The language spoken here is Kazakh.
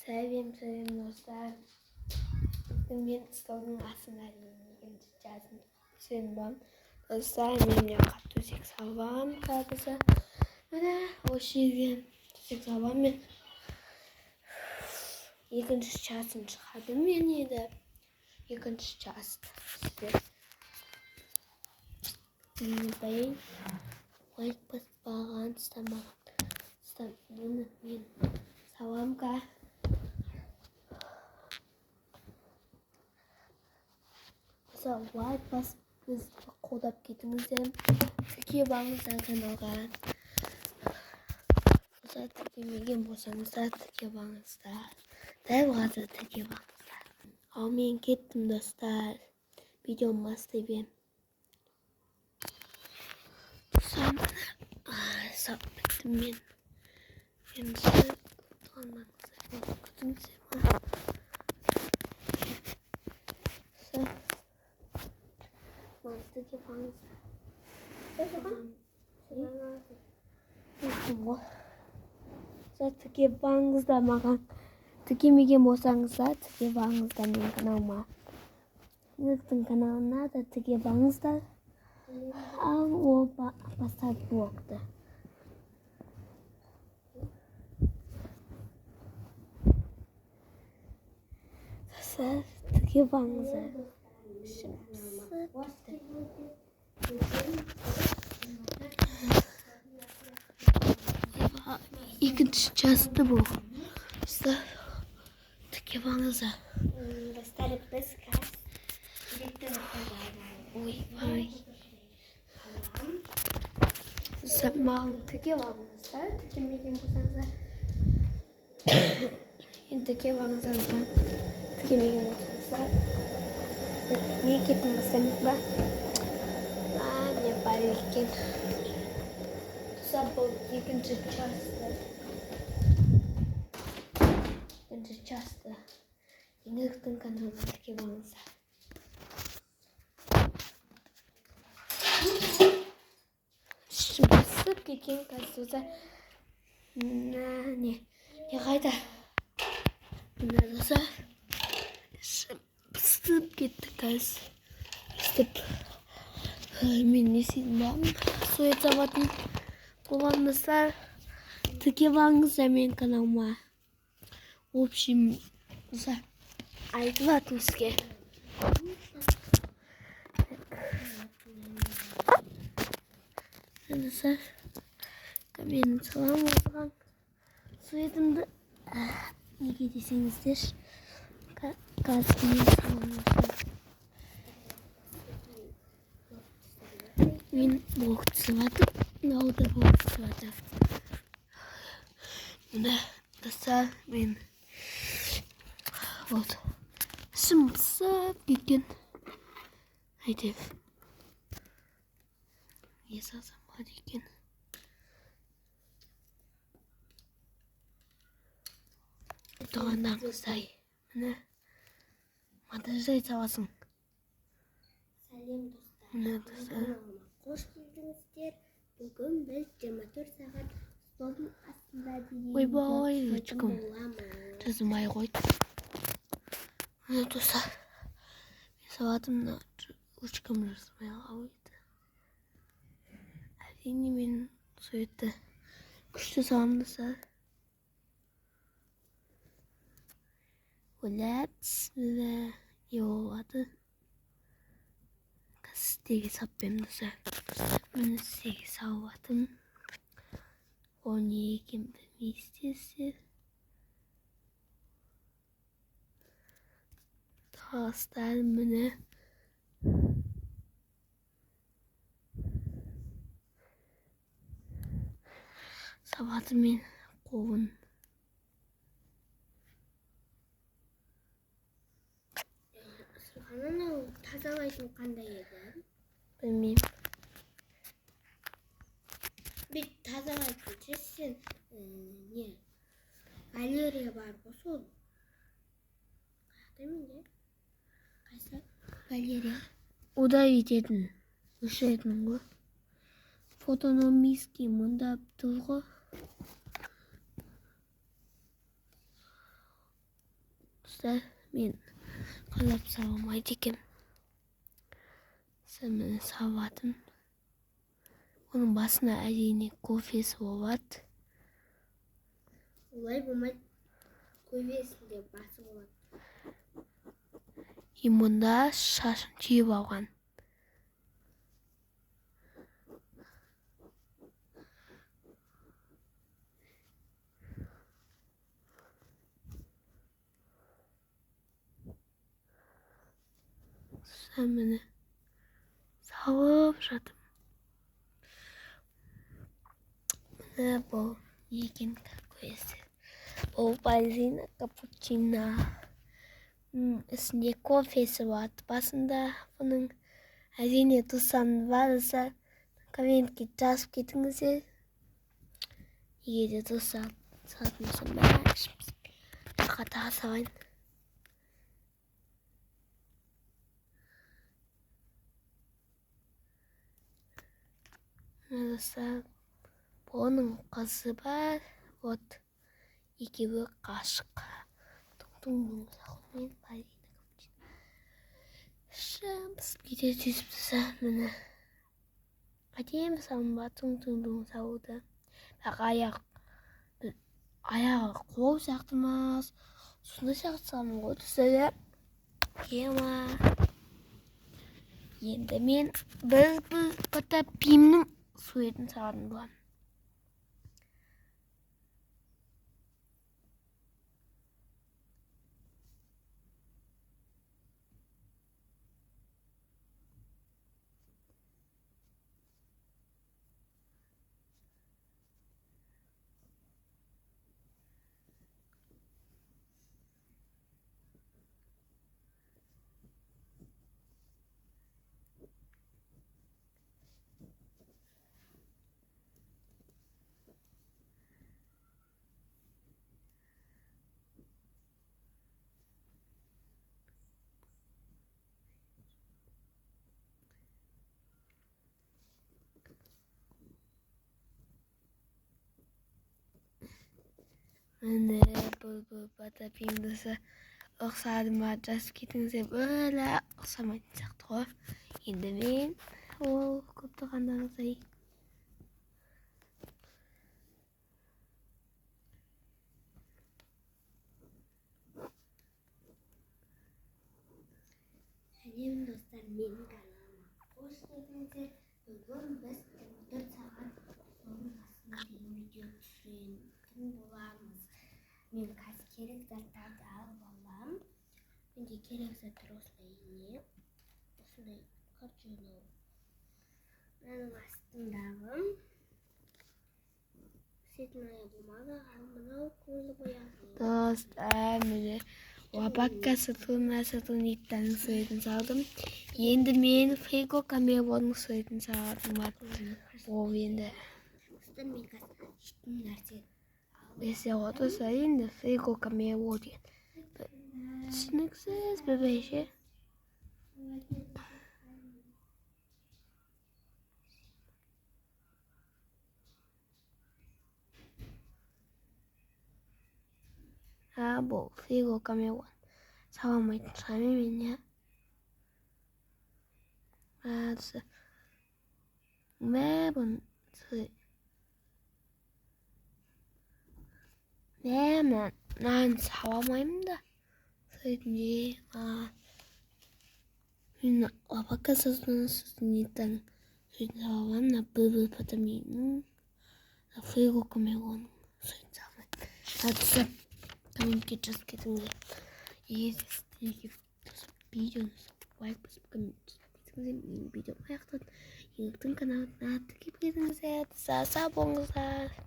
Сәлем достар. Мен столдың астына екінші жазым түсінбім. Достар, мен қатты төсек салам қазір. Міне осы жерге төсек салам мен екінші жазым шығардым мен енді. Екінші жазды сізде. Бәйін лайк баспаған стамаған. Бұны мен саламға. Лайк басып бізді қолдап кетіңіздер. Тіке бағыңыздар каналға. Тіркемеген болсаңыздар тіке бағыңыздар. Дәл қазір тіке бағыңыздар. Ал мен кеттім достар. Видеом бастай берем. Сап біттім мен. Енді тұрғанмаңыздар. Күтіңіздер ма? Тіке бағыңыздар. Тіке бағыңыздар маған. Тікемеген болсаңыздар тіке бағыңыздар мен каналыма. Менің каналына да тіке бағыңыздар. Ал ол бастап блогты. Тіке бағыңыздар. İkinci жазды бұл. Тіке бағыңыздар. Достар, біз Ой. Маған тіке бағыңыздар. Тікемеген болсаңыздар. Тіке бағыңыздар. Тікемеген болсаңыздар. Не кеттім бастаймыз ба? Не бар екен. Бұл екінші жазды. Екінші жазды. Еңгіліктің каналына тіке бағыңыздар. Басып кеткен қазір. Не қайда? Мына достар. Басып кетті қазір. Өстіп. Мен не істеймін бағым? Сует заводын боламыздар. Тіке бағыңыздар мен каналыма. В общем, айтып атым сізге. Достар, менің салам осыған суетімді неге десеңіздер. Қазір мен салам осыған. Мен блог түсіватып, науда блог түсіватып. Мына достар, мен вот шымсып кеткен. Айтеп. Не салсам бар екен. Тұрғандағыңыздай. Міне. Монтаждай саласың. Сәлем достар. Міне достар. Қош келдіңіздер. Бүгін біз 24 сағат столдың астында деген Ойбай, өчкім. Жазылмай қойды. Міне достар. Мен салатымда өчкім жазылмай қойды. Әрине мен суетті күшті салам достар. Ойлап, міне не болады. Сіздегі сап берем достар. Міне сіздегі салып атым. Ол не екен білмейсіздер. Достар, міне. Сабаты мен қолын. Анау тазалайтын қандай еді? Білмеймін. Бет тазалайтын сен не? Галерея бар ғой сол. Қаяқта менде? Қайсы? Галерея. Ода ететін. Өшіретін ғой. Фотономийский мұнда тұр ғой. dostlar. Min kalap savamaydıkken. Sen savadım. Onun basına әрине кофесі болады. Олай болмайды. Көбесінде басы болады. Мұнда шашын түйіп алған. Sen mені сауып жатым. Міне бұл екен көзі. Бұл балерина капучино. Үстінде кофесі болады. Басында бұның әрине туысқаны барса комментке жазып кетіңіздер. Егер де туысатын болса қата салайын. Достар, бұның қызы бар. Вот екеуі қашық. Тұң-тұң сауымен балерина капучино. Біз кейде түйісіп тұрса, міне әдемі салынба тұң-тұң сауды. Бірақ аяғы қол сияқты мас. Сондай сияқты салын ғой түсірі. Ема. Енді мен бір пимнің суретін салатын боламын. Міне бұл пимдісі ұқсады ма жазып кетіңіздер. Өлі ұқсамайтын сияқты ғой. Енді мен ол көп тұрғандарыңыздай. Сәлем достар, менің каналыма қош келдіңіздер. Бүгін біз 4 сағат соның астына дейін видео түсіретін боламыз. Мен қазір керек заттарды алып аламын. Менде керек заттар осылай картина. Менің астымдағы цветная бумага, ал мынау көзі бояғы. Достар, міне Уабакка сатурниттің суретін салдым. Енді мен Фриго Камеронның суретін салдым. Ол енді Мен қазір ешкім нәрсе Ese otro saliendo de Frigo Camero. Түсініксіз бебеше. Бұл Frigo Camero. Саламайтын шығамын мен, я. Мәбін сүй. Мен саламаймын да. Сөйтінде, мен Уабакка сатурниттің суретін саламын. Бұл потаминның Frigo Cameroның суретін саламын. Әдісі комментке жазып кетіңіздер. Егер сіздерге видеоны лайк басып коммент жазып кетіңіздер. Менің видеом аяқталды. Еңіктің каналына тіркеп кетіңіздер. Сау болыңыздар.